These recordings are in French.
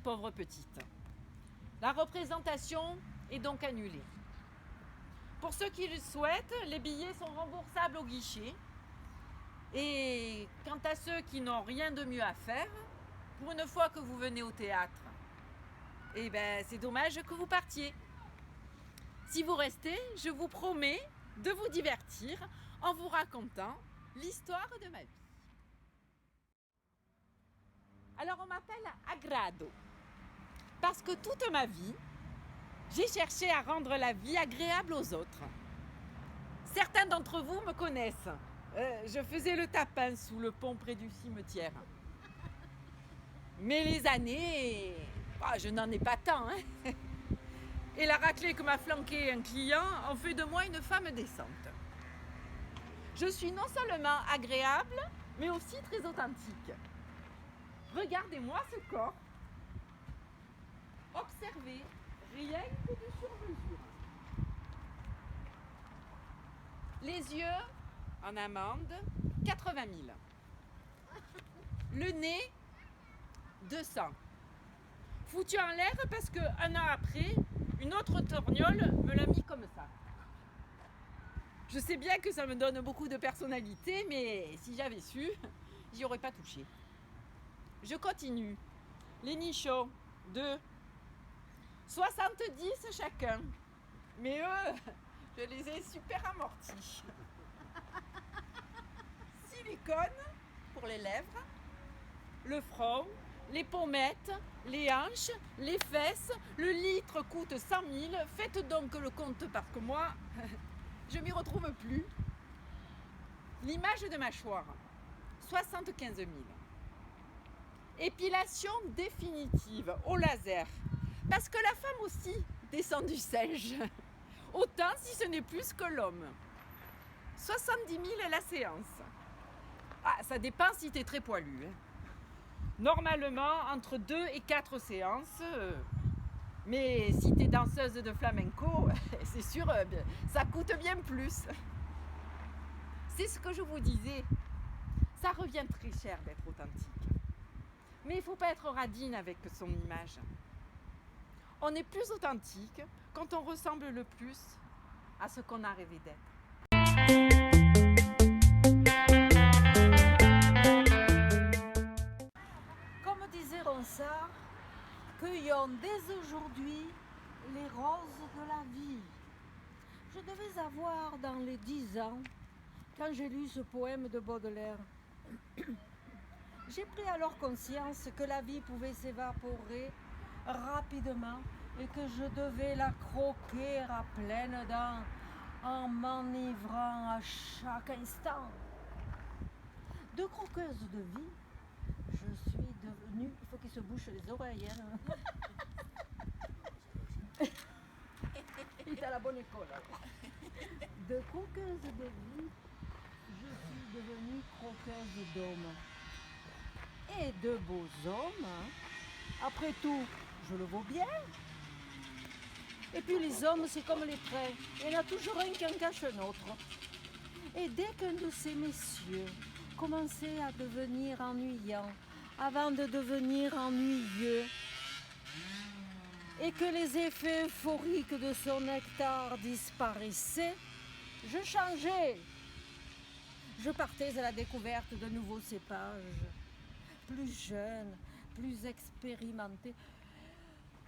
pauvres petites. La représentation est donc annulée. Pour ceux qui le souhaitent, les billets sont remboursables au guichet. Et quant à ceux qui n'ont rien de mieux à faire, pour une fois que vous venez au théâtre, c'est dommage que vous partiez. Si vous restez, je vous promets de vous divertir en vous racontant l'histoire de ma vie. Alors on m'appelle Agrado, parce que toute ma vie, j'ai cherché à rendre la vie agréable aux autres. Certains d'entre vous me connaissent. Je faisais le tapin sous le pont près du cimetière. Mais les années, je n'en ai pas tant. Et la raclée que m'a flanqué un client en fait de moi une femme décente. Je suis non seulement agréable, mais aussi très authentique. Regardez-moi ce corps. Observez, rien que de sur-mesure. Les yeux en amande, 80 000. Le nez, 200. Foutu en l'air parce qu'un an après, une autre torgnole me l'a mis comme ça. Je sais bien que ça me donne beaucoup de personnalité, mais si j'avais su, j'y aurais pas touché. Je continue. Les nichons, 2. 70 chacun. Mais eux, je les ai super amortis. Silicone pour les lèvres, le front, les pommettes, les hanches, les fesses. Le litre coûte 100 000. Faites donc le compte parce que moi, je m'y retrouve plus. L'image de mâchoire, 75 000. Épilation définitive au laser. Parce que la femme aussi descend du singe. Autant si ce n'est plus que l'homme. 70 000 la séance. Ça dépend si tu es très poilu. Normalement, entre 2 et 4 séances. Mais si tu es danseuse de flamenco, c'est sûr, ça coûte bien plus. C'est ce que je vous disais. Ça revient très cher d'être authentique. Mais il ne faut pas être radine avec son image. On est plus authentique quand on ressemble le plus à ce qu'on a rêvé d'être. Comme disait Ronsard, cueillons dès aujourd'hui les roses de la vie. Je devais avoir dans les 10 ans quand j'ai lu ce poème de Baudelaire. J'ai pris alors conscience que la vie pouvait s'évaporer rapidement et que je devais la croquer à pleines dents en m'enivrant à chaque instant. De croqueuse de vie, je suis devenue... Il faut qu'il se bouche les oreilles. Il est à la bonne école. De croqueuse de vie, je suis devenue croqueuse d'hommes. Et de beaux hommes, après tout, je le vaux bien. Et puis les hommes, c'est comme les trains. Il y en a toujours un qui en cache un autre. Et dès qu'un de ces messieurs commençait à devenir ennuyant, avant de devenir ennuyeux, et que les effets euphoriques de son nectar disparaissaient, je changeais. Je partais à la découverte de nouveaux cépages, plus jeunes, plus expérimentés,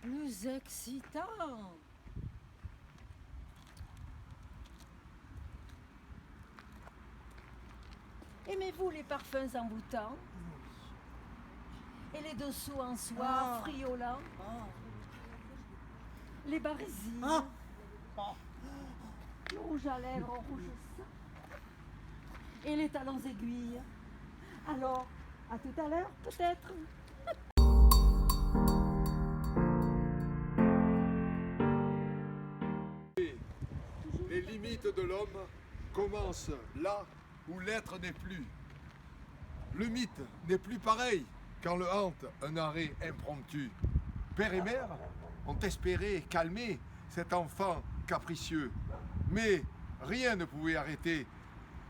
plus excitants. Aimez-vous les parfums envoûtants? Et les dessous en soie friolants? Les barésies? Le rouge à lèvres en rouge sang? Et les talons aiguilles? Alors, à tout à l'heure peut-être? Les limites de l'homme commencent là où l'être n'est plus. Le mythe n'est plus pareil quand le hante un arrêt impromptu. Père et mère ont espéré calmer cet enfant capricieux, mais rien ne pouvait arrêter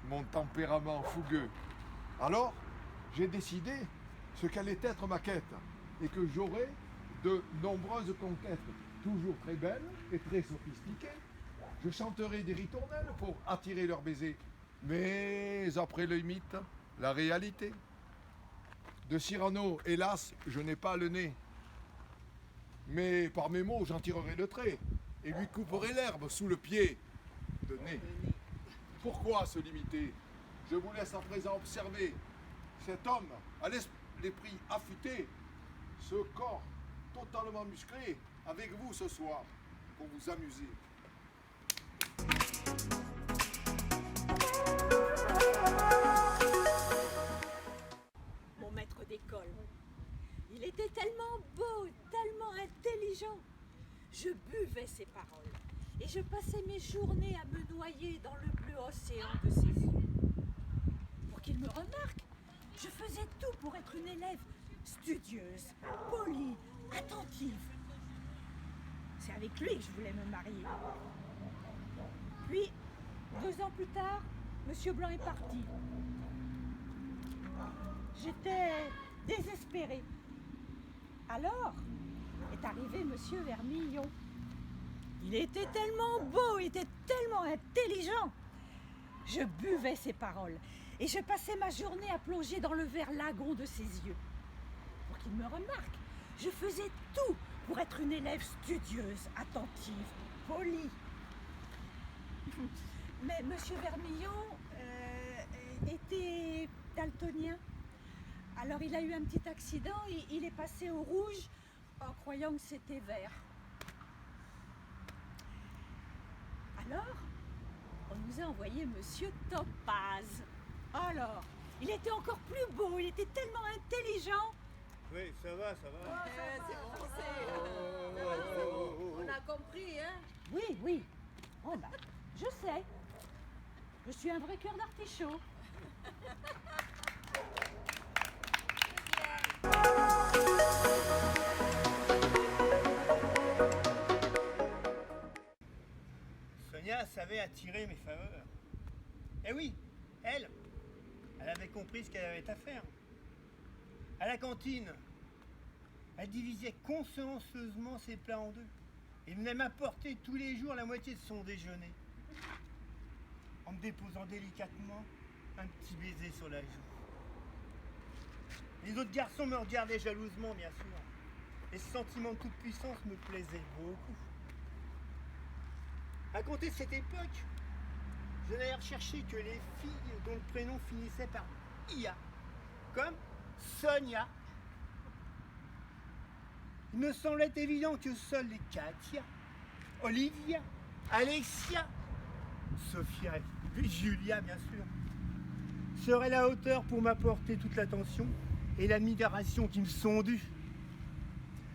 mon tempérament fougueux. Alors, j'ai décidé ce qu'allait être ma quête et que j'aurais de nombreuses conquêtes, toujours très belles et très sophistiquées. Je chanterai des ritournelles pour attirer leurs baisers. Mais après le mythe, la réalité. De Cyrano, hélas, je n'ai pas le nez. Mais par mes mots, j'en tirerai le trait et lui couperai l'herbe sous le pied de nez. Pourquoi se limiter? Je vous laisse à présent observer cet homme à l'esprit affûté, ce corps totalement musclé, avec vous ce soir, pour vous amuser. Mon maître d'école, il était tellement beau, tellement intelligent. Je buvais ses paroles et je passais mes journées à me noyer dans le bleu océan de ses yeux. Pour qu'il me remarque, je faisais tout pour être une élève studieuse, polie, attentive. C'est avec lui que je voulais me marier. Puis, 2 ans plus tard, Monsieur Blanc est parti. J'étais désespérée. Alors est arrivé Monsieur Vermillon. Il était tellement beau, il était tellement intelligent. Je buvais ses paroles et je passais ma journée à plonger dans le vert lagon de ses yeux. Pour qu'il me remarque, je faisais tout pour être une élève studieuse, attentive, polie. Mais Monsieur Vermillon était daltonien. Alors il a eu un petit accident, il est passé au rouge en croyant que c'était vert. Alors, on nous a envoyé Monsieur Topaz. Alors, il était encore plus beau, il était tellement intelligent. Oui, ça va, ça va. On a compris, hein? Oui, oui. Oh ben, je sais. Je suis un vrai cœur d'artichaut. Sonia savait attirer mes faveurs. Eh oui, elle avait compris ce qu'elle avait à faire. À la cantine, elle divisait consciencieusement ses plats en 2 et venait m'apporter tous les jours la moitié de son déjeuner, en me déposant délicatement un petit baiser sur la joue. Les autres garçons me regardaient jalousement, bien sûr, et ce sentiment de toute puissance me plaisait beaucoup. À compter de cette époque, je n'allais rechercher que les filles dont le prénom finissait par IA, comme Sonia. Il me semblait évident que seules les Katia, Olivia, Alexia, Sophia et Julia, bien sûr, seraient à la hauteur pour m'apporter toute l'attention et l'admiration qui me sont dues.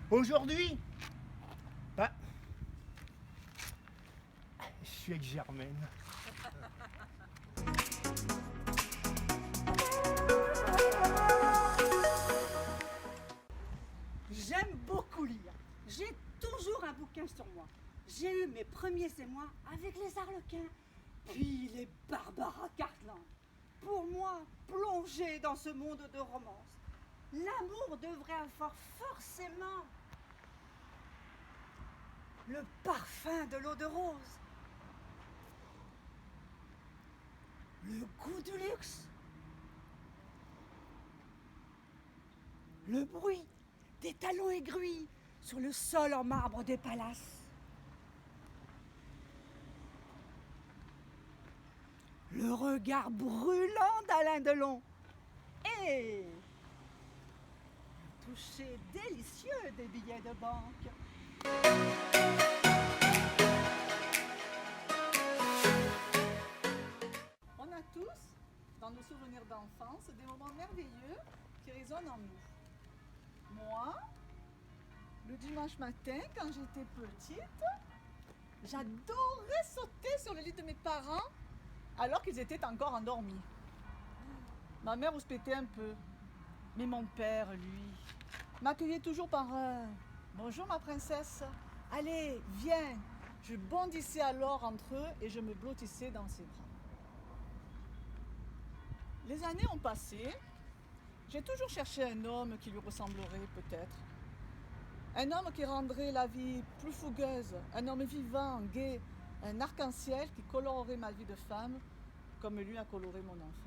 Aujourd'hui, je suis avec Germaine. J'aime beaucoup lire. J'ai toujours un bouquin sur moi. J'ai eu mes premiers émois avec les Arlequins, puis les Barbara Cartland. Pour moi, plonger dans ce monde de romance, l'amour devrait avoir forcément le parfum de l'eau de rose, le goût du luxe, le bruit des talons aiguilles sur le sol en marbre des palaces, le regard brûlant d'Alain Delon et le toucher délicieux des billets de banque. On a tous, dans nos souvenirs d'enfance, des moments merveilleux qui résonnent en nous. Moi, le dimanche matin, quand j'étais petite, j'adorais sauter sur le lit de mes parents alors qu'ils étaient encore endormis. Ma mère rouspétait un peu, mais mon père, lui, m'accueillait toujours par un « Bonjour ma princesse, allez, viens !» Je bondissais alors entre eux et je me blottissais dans ses bras. Les années ont passé. J'ai toujours cherché un homme qui lui ressemblerait peut-être. Un homme qui rendrait la vie plus fougueuse, un homme vivant, gai, un arc-en-ciel qui colorerait ma vie de femme comme lui a coloré mon enfance.